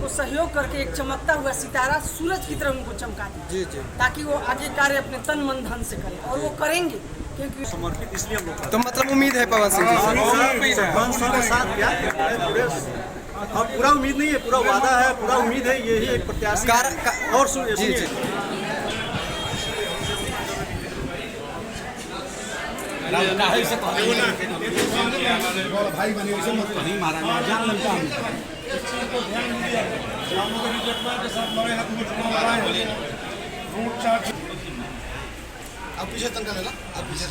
उनको सहयोग करके एक चमकता हुआ सितारा सूरज की तरह उनको चमका जी दीजिए, जी। ताकि वो आगे कार्य अपने तन मन धन से करें, और वो करेंगे क्योंकि समर्पित इसलिए हम लोग तो मतलब उम्मीद है पवन सिंह जी से। के साथ क्या पूरे अब पूरा उम्मीद नहीं है, पूरा वादा है, पूरा उम्मीद है, यही एक प्रत्याशी है। और जी सुनिए जी। आप पीछे तनका लेला, आप पीछे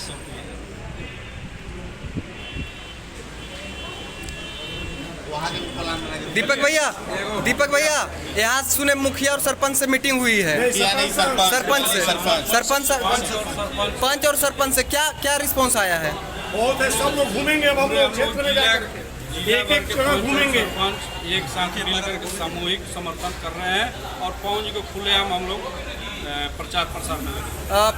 दीपक भैया यहाँ सुने मुखिया और सरपंच से मीटिंग हुई है। सरपंच पंच और सरपंच से क्या क्या रिस्पॉन्स आया है? बहुत है, सब लोग घूमेंगे, अब हम लोग क्षेत्र में जाकर एक एक जगह घूमेंगे। एक साथ मिलकर के सामूहिक समर्थन कर रहे हैं और पहुंच को खुलेआम हम लोग प्रचार प्रसार में लगे।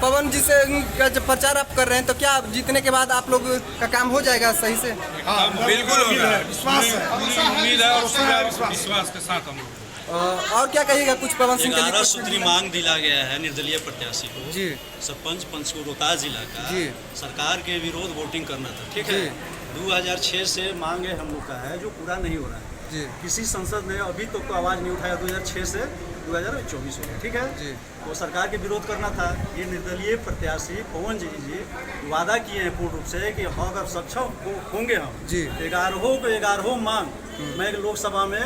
पवन जी से का जब प्रचार आप कर रहे हैं तो क्या जीतने के बाद आप लोग का काम हो जाएगा सही से? बिल्कुल होगा, विश्वास है, उम्मीद है और पूरा विश्वास के साथ हम लोग। और क्या कहिएगा कुछ पवन सिंह के 11 लिए? सूत्री मांग दिला गया है निर्दलीय प्रत्याशी को जी सरपंच पंच रोहतास जिला का। जी। सरकार के विरोध वोटिंग करना था, ठीक जी। है। 2006 से मांगे हम लोग का है जो पूरा नहीं हो रहा है। जी किसी संसद ने अभी तक तो आवाज़ नहीं उठाया। 2006 से 2024 हो गया, ठीक है। जी। तो सरकार के विरोध करना था। ये निर्दलीय प्रत्याशी पवन जी वादा किए हैं पूर्ण रूप से कि हाँ अगर सक्षम होंगे हम जी। 11 मांग मैं लोकसभा में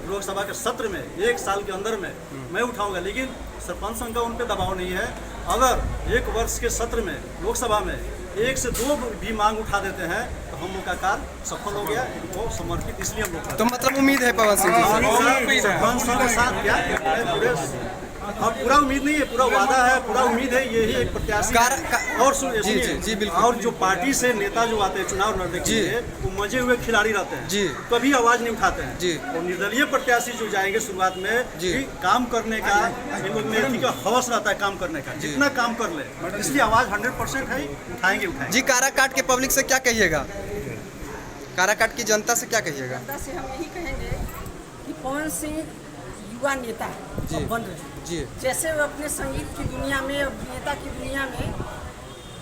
लोकसभा के सत्र में 1 साल के अंदर में मैं उठाऊंगा, लेकिन सरपंच संघ का उन पर दबाव नहीं है। अगर 1 वर्ष के सत्र में लोकसभा में 1 से 2 भी मांग उठा देते हैं तो हम लोग का कार्य सफल हो गया। इनको समर्पित इसलिए हम लोग तो मतलब उम्मीद है पवन सिंह जी से। सरपंच के साथ क्या पूरे अब पूरा उम्मीद नहीं है, पूरा वादा है, पूरा उम्मीद है, यही एक प्रत्याशी है। और सुनिए जी जी जी बिल्कुल। और जो पार्टी से नेता जो आते हैं चुनाव लड़ने के लिए वो मजे हुए खिलाड़ी रहते हैं जी। कभी आवाज नहीं उठाते हैं जी। और निर्दलीय प्रत्याशी जो जाएंगे शुरुआत में जी। कि काम करने का इन लोग में का हवस रहता है, काम करने का जितना काम कर ले, इसलिए आवाज 100% है, उठाएंगे जी। काराकाट के पब्लिक से क्या कहिएगा? काराकाट की जनता से क्या कहिएगा? जनता से हम यही कहेंगे कि पवन सिंह युवा नेता जी। अब बन रहे हैं। जी जैसे वो अपने संगीत की दुनिया में, अभिनेता की दुनिया में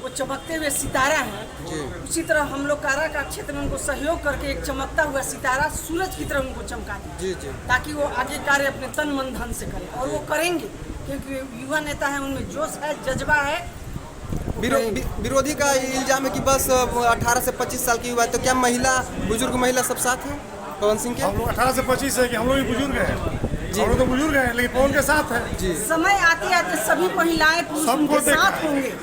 वो चमकते हुए सितारा है, जी। उसी तरह हम लोग काराकाट क्षेत्र में उनको सहयोग करके एक चमकता हुआ सितारा सूरज की तरह उनको चमका दीजिए, जी जी। ताकि वो आगे कार्य अपने तन मन धन से करें, और वो करेंगे क्योंकि युवा नेता है, उनमें जोश है, जज्बा है। विरोधी का इल्जाम है कि बस 18 से 25 साल की युवा है, तो क्या बुजुर्ग महिला सब साथ हैं पवन सिंह के? हम लोग 18 से 25 है कि हम लोग भी बुजुर्ग हैं, हम लोग तो बुजुर्ग हैं, लेकिन पवन के साथ है जी। समय आते आते सभी महिलाएं पुरुष सबको उनके देखा। साथ होंगे,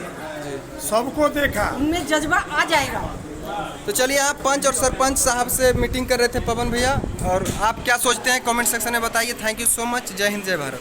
सबको देखा। उनमें जज्बा आ जाएगा। तो चलिए, आप पंच और सरपंच साहब से मीटिंग कर रहे थे पवन भैया, और आप क्या सोचते हैं कमेंट सेक्शन में बताइए। Thank you so much. जय हिंद, जय भारत।